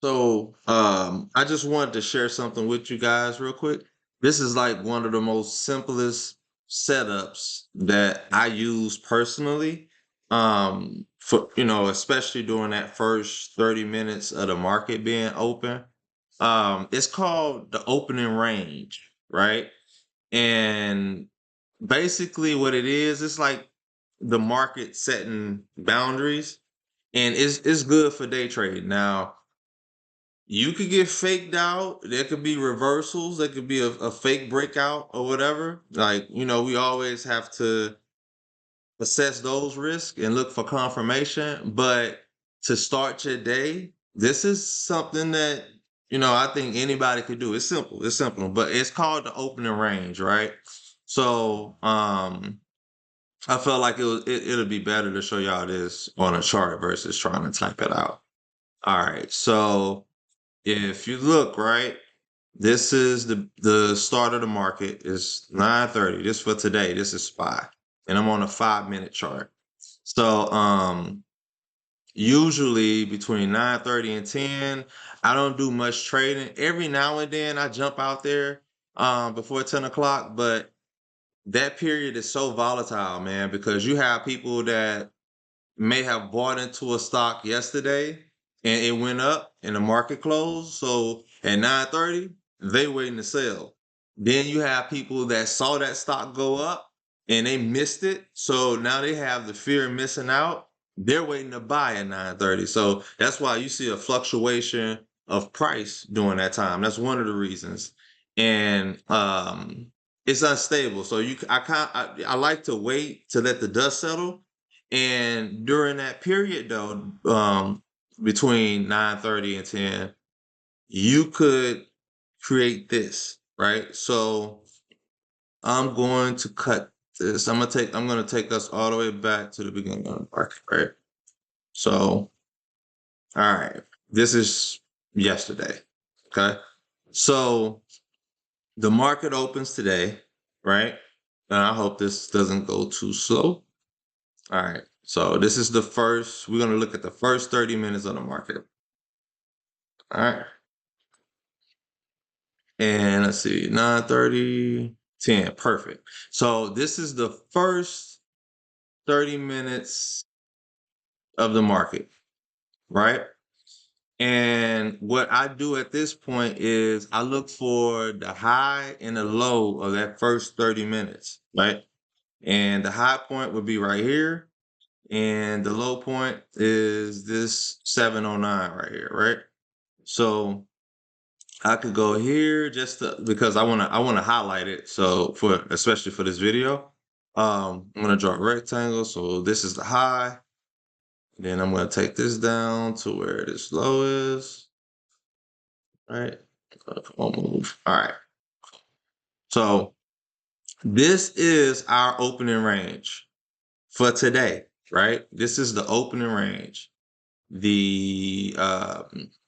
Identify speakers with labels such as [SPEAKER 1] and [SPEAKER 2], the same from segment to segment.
[SPEAKER 1] I just wanted to share something with you guys real quick. This is like one of the most simplest setups that I use personally. For especially during that first 30 minutes of the market being open. It's called the opening range, right? And basically what it is, it's like the market setting boundaries, and it's good for day trading. Now, you could get faked out. There could be reversals. There could be a fake breakout or whatever. Like, we always have to assess those risks and look for confirmation. But to start your day, this is something that, I think anybody could do. It's simple. It's simple, but it's called the opening range, right? So, I felt like it'll be better to show y'all this on a chart versus trying to type it out. All right. So, if you look, right, this is the start of the market. It's 9:30. This for today. This is SPY. And I'm on a 5-minute chart. So usually between 9:30 and 10, I don't do much trading. Every now and then I jump out there before 10 o'clock, but that period is so volatile, man, because you have people that may have bought into a stock yesterday and it went up and the market closed. So at 9:30, they waiting to sell. Then you have people that saw that stock go up and they missed it. So now they have the fear of missing out. They're waiting to buy at 9:30. So that's why you see a fluctuation of price during that time. That's one of the reasons. And it's unstable. So I like to wait to let the dust settle, and during that period, though, between 9:30 and 10, you could create this, right? So I'm going to cut this. I'm gonna take us all the way back to the beginning of the market, right? So, all right, this is yesterday. Okay. So the market opens today, right? And I hope this doesn't go too slow. All right. So this is we're going to look at the first 30 minutes of the market. All right. And let's see, 9:30, 10. Perfect. So this is the first 30 minutes of the market, right? And what I do at this point is I look for the high and the low of that first 30 minutes, right? And the high point would be right here. And the low point is this 709 right here, right? So I could go here because I wanna highlight it. So especially for this video, I'm gonna draw a rectangle. So this is the high. Then I'm gonna take this down to where this low is. Right. Come on, move. All right. So this is our opening range for today, right? This is the opening range. The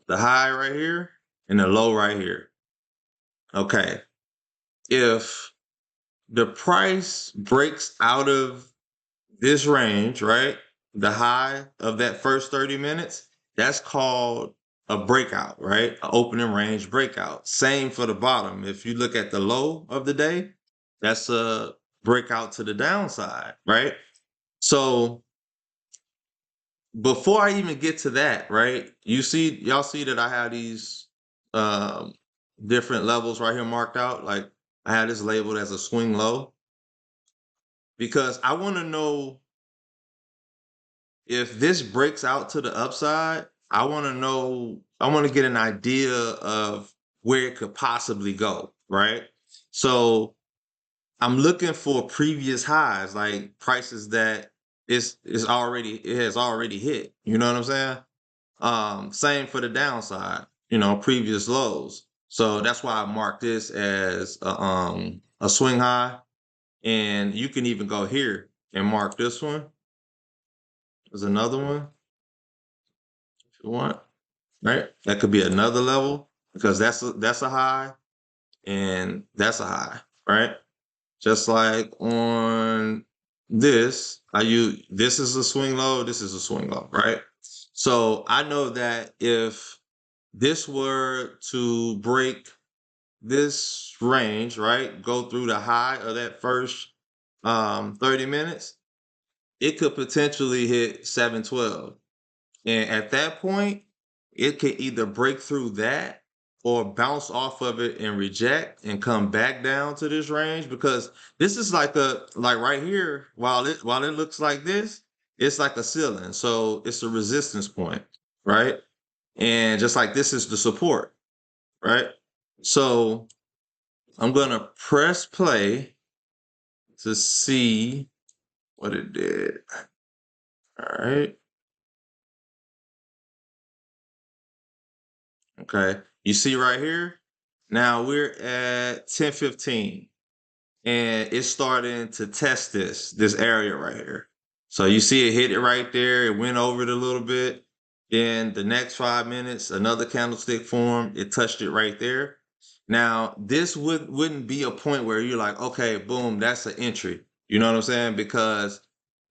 [SPEAKER 1] high right here and the low right here. Okay. If the price breaks out of this range, right? The high of that first 30 minutes, that's called a breakout, right? An opening range breakout. Same for the bottom. If you look at the low of the day, that's a breakout to the downside, right? So before I even get to that, right? Y'all see that I have these um different levels right here marked out. Like I had this labeled as a swing low because I want to know if this breaks out to the upside. I want to get an idea of where it could possibly go, right? So I'm looking for previous highs, like prices that it has already hit. You know what I'm saying? Same for the downside, previous lows. So that's why I marked this as a swing high. And you can even go here and mark this one. There's another one if you want, right? That could be another level because that's a high and that's a high, right? Just like on this is a swing low, this is a swing low, right? So I know that if this were to break this range, right? Go through the high of that first 30 minutes, it could potentially hit 712. And at that point, it could either break through that or bounce off of it and reject and come back down to this range, because this is like right here, while it looks like this, it's like a ceiling. So it's a resistance point, right? And just like this is the support, right? So I'm gonna press play to see what it did. All right. Okay. You see right here? Now we're at 10:15 and it's starting to test this area right here. So you see it hit it right there. It went over it a little bit. Then the next 5 minutes, another candlestick formed. It touched it right there. Now this wouldn't be a point where you're like, okay, boom, that's an entry. You know what I'm saying? Because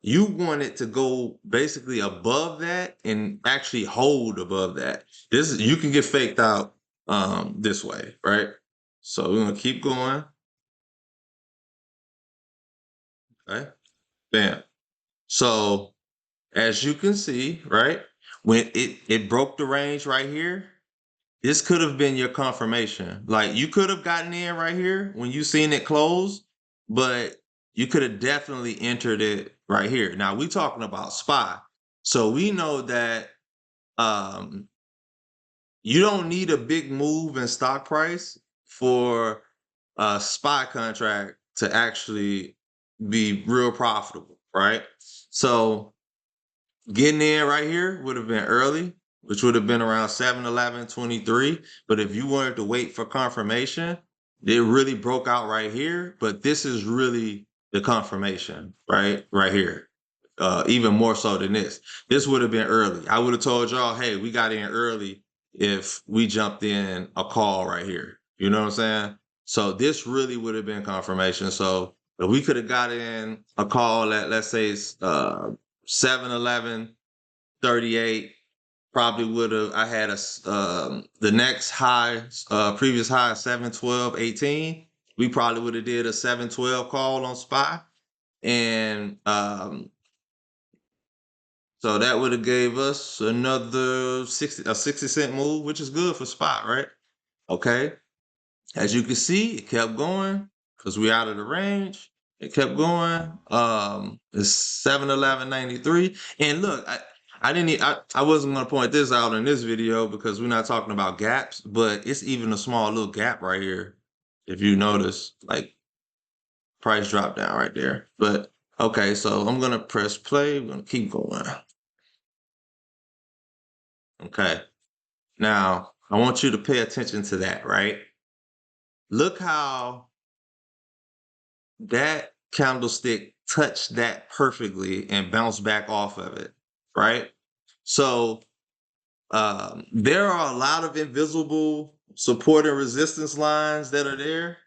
[SPEAKER 1] you want it to go basically above that and actually hold above that. You can get faked out this way, right? So we're gonna keep going. Okay. Bam. So as you can see, right, when it broke the range right here, this could have been your confirmation. Like you could have gotten in right here when you seen it close, but you could have definitely entered it right here. Now we talking about SPY. So we know that um you don't need a big move in stock price for a SPY contract to actually be real profitable, right? So getting in right here would have been early, which would have been around 7-11-23. But if you wanted to wait for confirmation, it really broke out right here. But this is really the confirmation, right? Right here. Even more so than this. This would have been early. I would have told y'all, hey, we got in early if we jumped in a call right here. You know what I'm saying? So this really would have been confirmation. So if we could have got in a call at, let's say, 7-11-38, probably would have. I had the next high, previous high, 7-12-18. We probably would have did a 7-12 call on SPY, and so that would have gave us another 60 cent move, which is good for SPY, right? Okay. As you can see, it kept going because we're out of the range. It kept going. It's 7-11-93. And look, I didn't I wasn't gonna point this out in this video because we're not talking about gaps, but it's even a small little gap right here. If you notice, like price drop down right there. But okay, so I'm gonna press play. We're gonna keep going. Okay. Now I want you to pay attention to that, right? Look how that candlestick touched that perfectly and bounced back off of it, right? So there are a lot of invisible support and resistance lines that are there,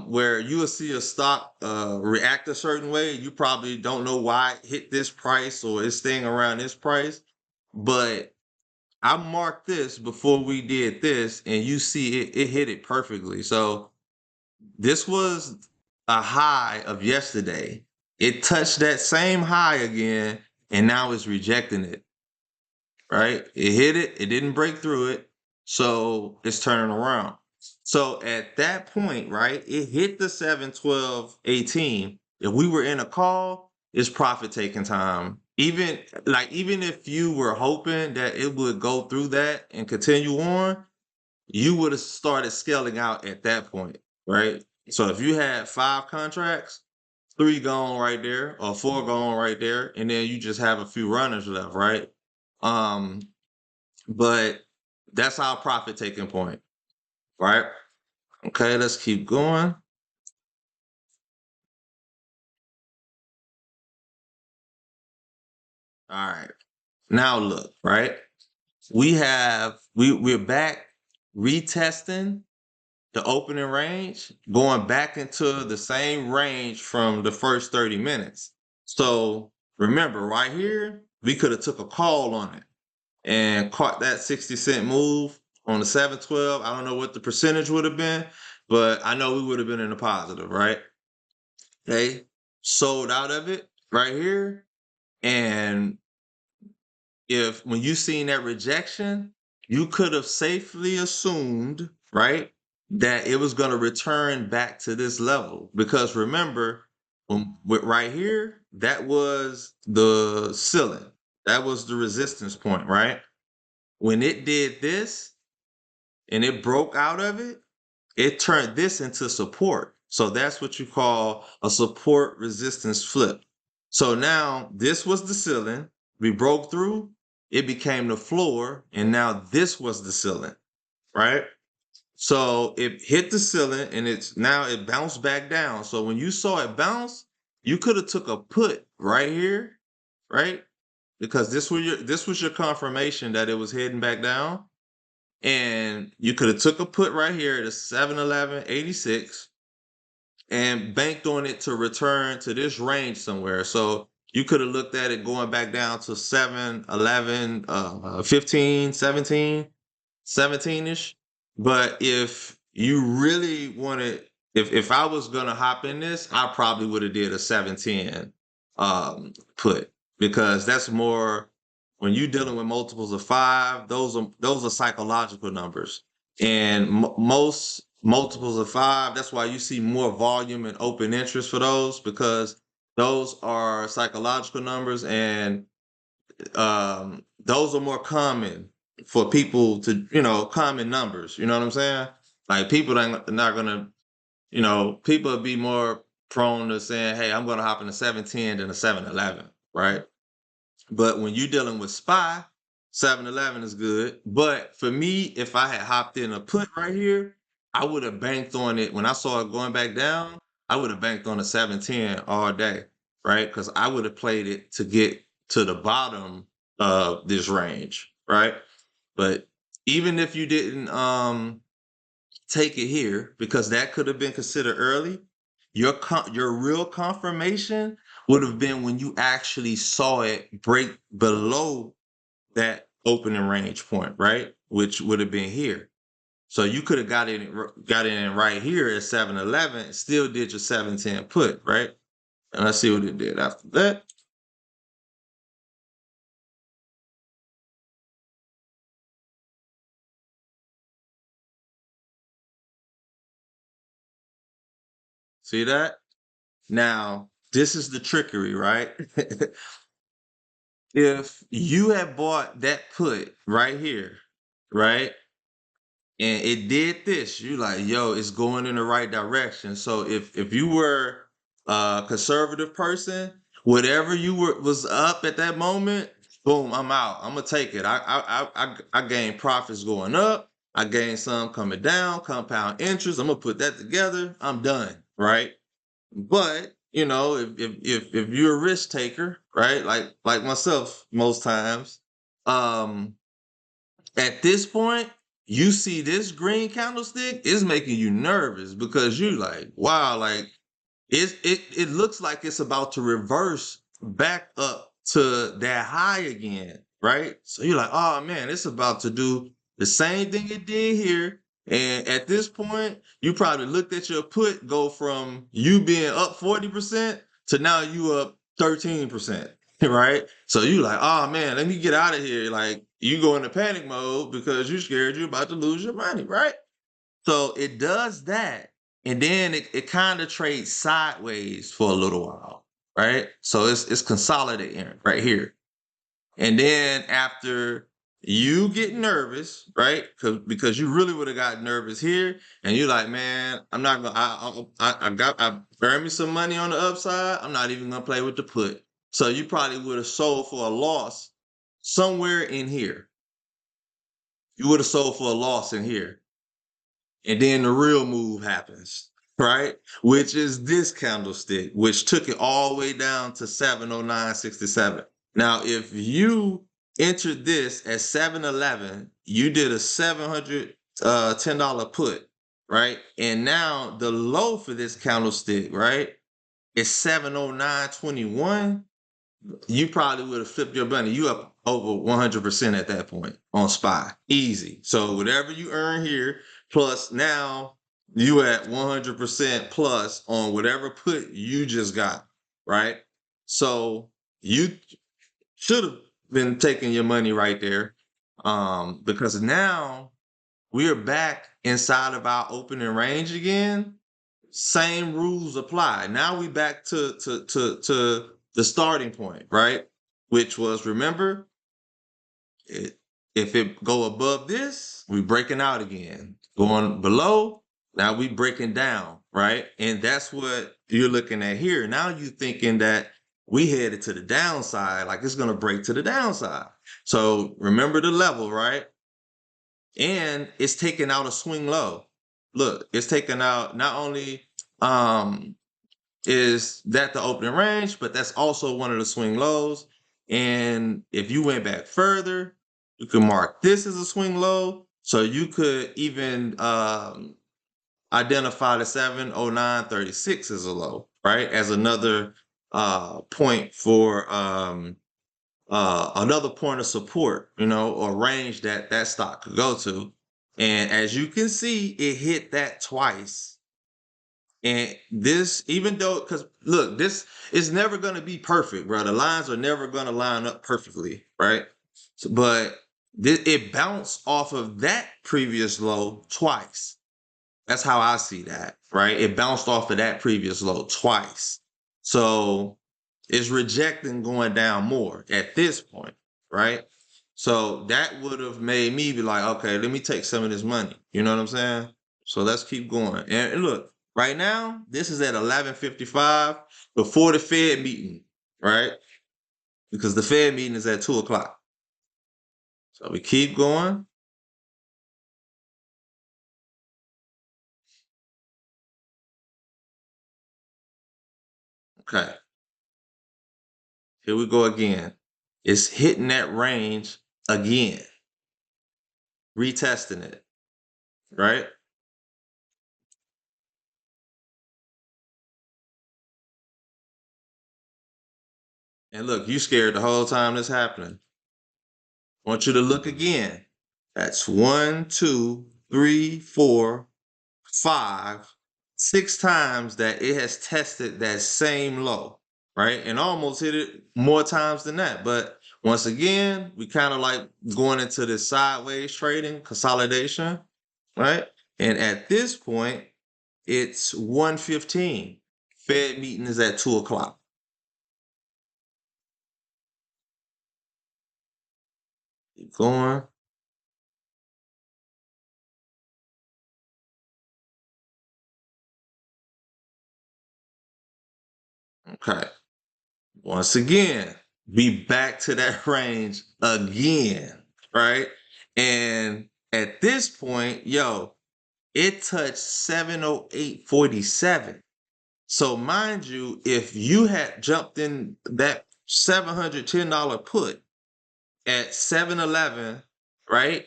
[SPEAKER 1] where you will see a stock react a certain way. You probably don't know why it hit this price or it's staying around this price, but I marked this before we did this, and you see it hit it perfectly. So this was a high of yesterday. It touched that same high again, and now it's rejecting it, right? It hit it, it didn't break through it, so it's turning around. So at that point, right, it hit the 7-12-18. If we were in a call, it's profit taking time. Even if you were hoping that it would go through that and continue on, you would have started scaling out at that point, right? So if you had 5 contracts, 3 gone right there, or 4 gone right there, and then you just have a few runners left, right? Um, but that's our profit taking point, right? Okay, let's keep going. All right. Now look, right? We're back retesting the opening range, going back into the same range from the first 30 minutes. So remember, right here, we could have took a call on it and caught that 60 cent move, on the 712. I don't know what the percentage would have been, but I know we would have been in the positive, right? They sold out of it right here. And if when you seen that rejection, you could have safely assumed, right, that it was going to return back to this level. Because remember, right here, that was the ceiling. That was the resistance point, right? When it did this and it broke out of it, it turned this into support. So that's what you call a support resistance flip. So now this was the ceiling. We broke through, it became the floor, and now this was the ceiling, right? So it hit the ceiling and it bounced back down. So when you saw it bounce, you could have took a put right here, right? Because this was your confirmation that it was heading back down. And you could have took a put right here at a 711.86 and banked on it to return to this range somewhere. So you could have looked at it going back down to 711, 15, 17. 17-ish. But if you really wanted, if I was gonna hop in this, I probably would have did a 710 put, because that's more when you're dealing with multiples of 5, those are psychological numbers. And most multiples of 5, that's why you see more volume and open interest for those, because those are psychological numbers, and those are more common for people to, common numbers. You know what I'm saying? Like people are not gonna, people would be more prone to saying, "Hey, I'm gonna hop in a 710 than a 711," right? But when you're dealing with SPY, 711 is good. But for me, if I had hopped in a put right here, I would have banked on it. When I saw it going back down, I would have banked on a 710 all day, right? Because I would have played it to get to the bottom of this range, right? But even if you didn't take it here, because that could have been considered early, your real confirmation would have been when you actually saw it break below that opening range point, right? Which would have been here. So you could have got in right here at 711, still did your 710 put, right? And let's see what it did after that. See that? Now, this is the trickery, right? If you had bought that put right here, right? And it did this, you like, yo, it's going in the right direction. So if you were a conservative person, whatever you was up at that moment, boom, I'm out. I'm gonna take it. I gain profits going up. I gain some coming down, compound interest. I'm gonna put that together. I'm done, right? But if you're a risk taker, right, like myself, most times, um, at this point, you see this green candlestick is making you nervous, because you like, wow, like it looks like it's about to reverse back up to that high again, right? So you're like, oh man, it's about to do the same thing it did here. And at this point, you probably looked at your put go from you being up 40% to now you up 13%, right? So you like, oh man, let me get out of here. Like you go into panic mode because you're scared you're about to lose your money, right? So it does that, and then it kind of trades sideways for a little while, right? So it's consolidating right here. And then after you get nervous, right? Because you really would have got nervous here, and you're like, man, I'm not gonna. I burned me some money on the upside. I'm not even gonna play with the put. So you probably would have sold for a loss somewhere in here. You would have sold for a loss in here. And then the real move happens, right? Which is this candlestick, which took it all the way down to 709.67. Now, if you entered this at 711, you did a $710 put, right? And now the low for this candlestick, right, is 709.21. You probably would have flipped your money. You up over 100% at that point on SPY. Easy. So whatever you earn here, plus now you at 100% plus on whatever put you just got, right? So you should have been taking your money right there, because now we're back inside of our opening range again. Same rules apply. Now we back to the starting point, right? Which was, remember, if it go above this, we breaking out again. Going below, now we breaking down, right? And that's what you're looking at here. Now you thinking that we headed to the downside, like it's gonna break to the downside. So remember the level, right? And it's taking out a swing low. Look, it's taking out not only is that the opening range, but that's also one of the swing lows. And if you went back further, you could mark this as a swing low. So you could even identify the 709.36 as a low, right? As another point for another point of support, or range that that stock could go to. And as you can see, it hit that twice. And this, even though, because look, this is never going to be perfect, bro. The lines are never going to line up perfectly, right? So, but it bounced off of that previous low twice. That's how I see that, right? It bounced off of that previous low twice. So it's rejecting going down more at this point, right? So that would have made me be like, okay, let me take some of this money. You know what I'm saying? So let's keep going. And look, right now, this is at 11:55 before the Fed meeting, right? Because the Fed meeting is at 2 o'clock. So we keep going. Okay. Here we go again. It's hitting that range again, retesting it, right? And look, you scared the whole time this happening. I want you to look again. That's 1, 2, 3, 4, 5, 6 times that it has tested that same low, right? And almost hit it more times than that. But once again, we kind of like going into this sideways trading consolidation, right? And at this point, it's 1:15. Fed meeting is at 2 o'clock. Keep going. Okay. Once again, be back to that range again, right? And at this point, yo, it touched 708.47. So mind you, if you had jumped in that $710 put at 711, right?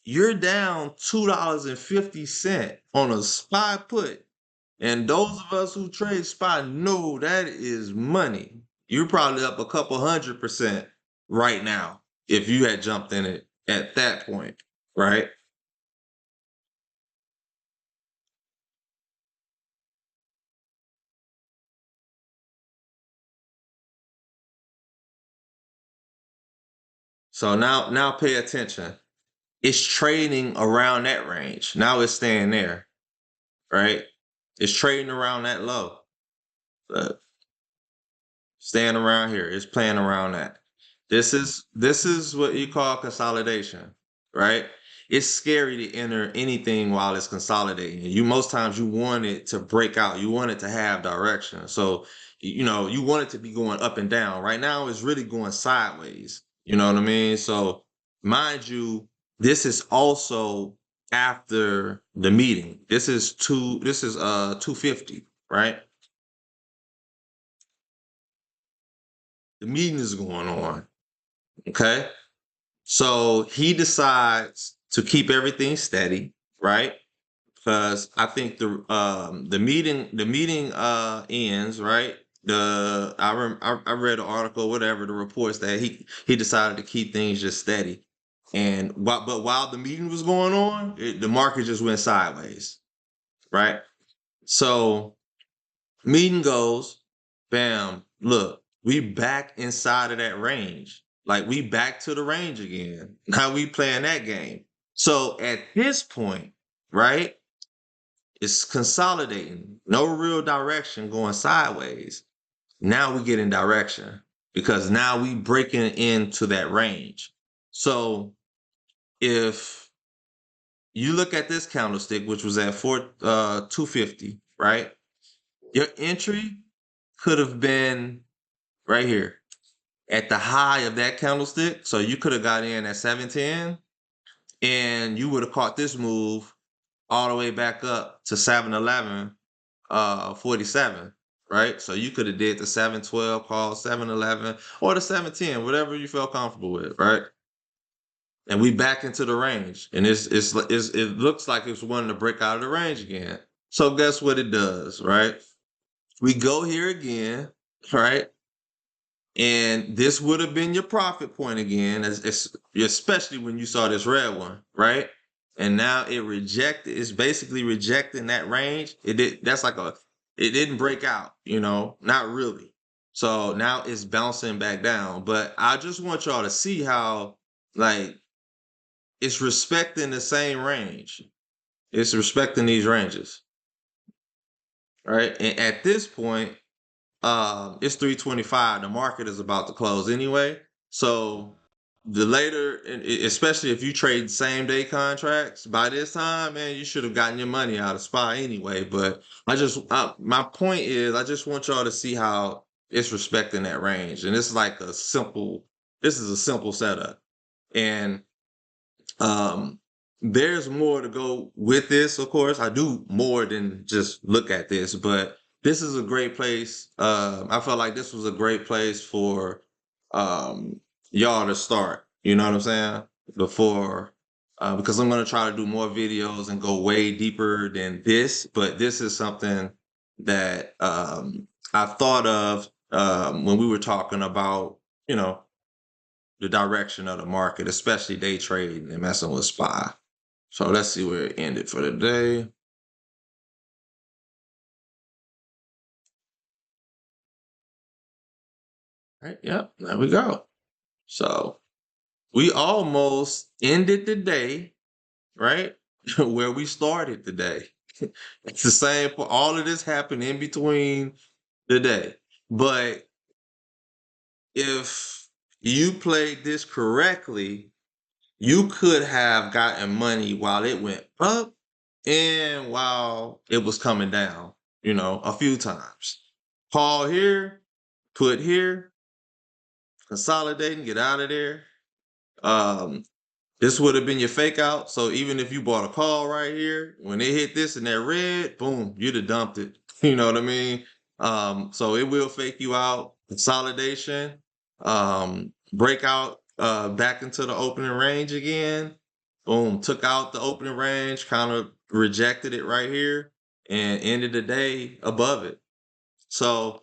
[SPEAKER 1] You're down $2.50 on a SPY put. And those of us who trade SPY know that is money. You're probably up a couple 100% right now if you had jumped in it at that point, right? So now pay attention. It's trading around that range. Now it's staying there, right? It's trading around that low. But staying around here. It's playing around that. This is what you call consolidation, right? It's scary to enter anything while it's consolidating. You most times you want it to break out. You want it to have direction. So, you want it to be going up and down. Right now it's really going sideways. You know what I mean? So, mind you, this is also after the meeting. This is 250, right? The meeting is going on. Okay. So he decides to keep everything steady, right? Because I think the meeting ends, right? I read an article, whatever, the reports that he decided to keep things just steady. And while the meeting was going on, the market just went sideways, right? So meeting goes, bam, look, we back inside of that range. Like we back to the range again. Now we playing that game. So at this point, right, it's consolidating. No real direction going sideways. Now we get in direction because now we breaking into that range. So if you look at this candlestick, which was at 250, right? Your entry could have been right here at the high of that candlestick. So you could have got in at 710 and you would have caught this move all the way back up to 711 47, right? So you could have did the 712 call, 711, or the 710, whatever you felt comfortable with, right? And we back into the range, and it looks like it's wanting to break out of the range again. So guess what it does, right? We go here again, right? And this would have been your profit point again, especially when you saw this red one, right? And now it's basically rejecting that range. It didn't break out, not really. So now it's bouncing back down. But I just want y'all to see how, like, it's respecting the same range. It's respecting these ranges, right? And at this point, it's 3:25. The market is about to close anyway. So the later, especially if you trade same day contracts, by this time, man, you should have gotten your money out of SPY anyway. But my point is, I just want y'all to see how it's respecting that range, and it's like this is a simple setup, and um, there's more to go with this, of course. I do more than just look at this, but this is a great place. I felt like this was a great place for y'all to start. You know what I'm saying? Before, because I'm going to try to do more videos and go way deeper than this, but this is something that I thought of when we were talking about, you know, the direction of the market, especially day trading and messing with SPY. So let's see where it ended for the day. All right, yep, there we go. So we almost ended the day, right? Where we started the day. It's the same for all of this happened in between the day. But if you played this correctly, you could have gotten money while it went up and while it was coming down, a few times. Call here, put here, consolidate and get out of there. Um, this would have been your fake out. So even if you bought a call right here, when they hit this and that red, boom, you'd have dumped it. You know what I mean? So it will fake you out. Consolidation, breakout back into the opening range again. Boom, took out the opening range, kind of rejected it right here, and ended the day above it. So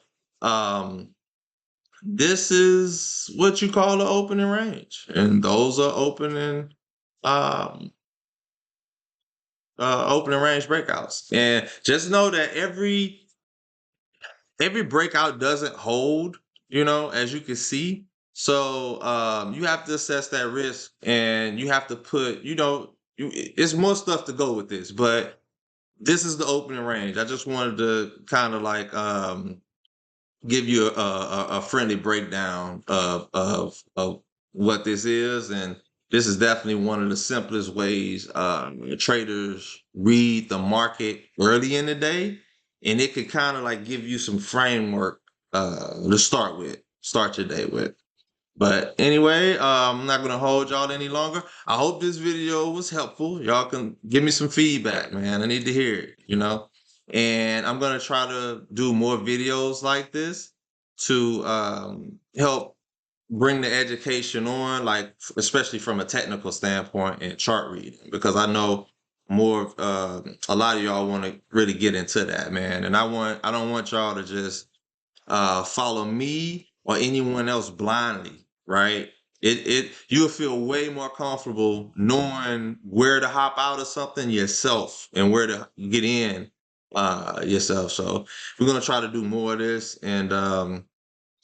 [SPEAKER 1] this is what you call the opening range, and those are um, opening range breakouts. And just know that every breakout doesn't hold, as you can see. So you have to assess that risk, and you have to put, it's more stuff to go with this, but this is the opening range. I just wanted to kind of like give you a friendly breakdown of what this is, and this is definitely one of the simplest ways traders read the market early in the day, and it could kind of like give you some framework to start your day with. But anyway, I'm not gonna hold y'all any longer. I hope this video was helpful. Y'all can give me some feedback, man. I need to hear it. And I'm gonna try to do more videos like this to help bring the education on, like especially from a technical standpoint and chart reading, because I know a lot of y'all want to really get into that, man. And I don't want y'all to just follow me or anyone else blindly, right? You'll feel way more comfortable knowing where to hop out of something yourself and where to get in yourself. So we're gonna try to do more of this, and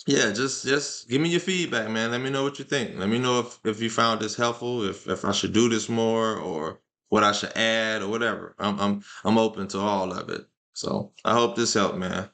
[SPEAKER 1] yeah, just give me your feedback, man. Let me know what you think. Let me know if you found this helpful, if I should do this more, or what I should add, or whatever. I'm open to all of it. So I hope this helped, man.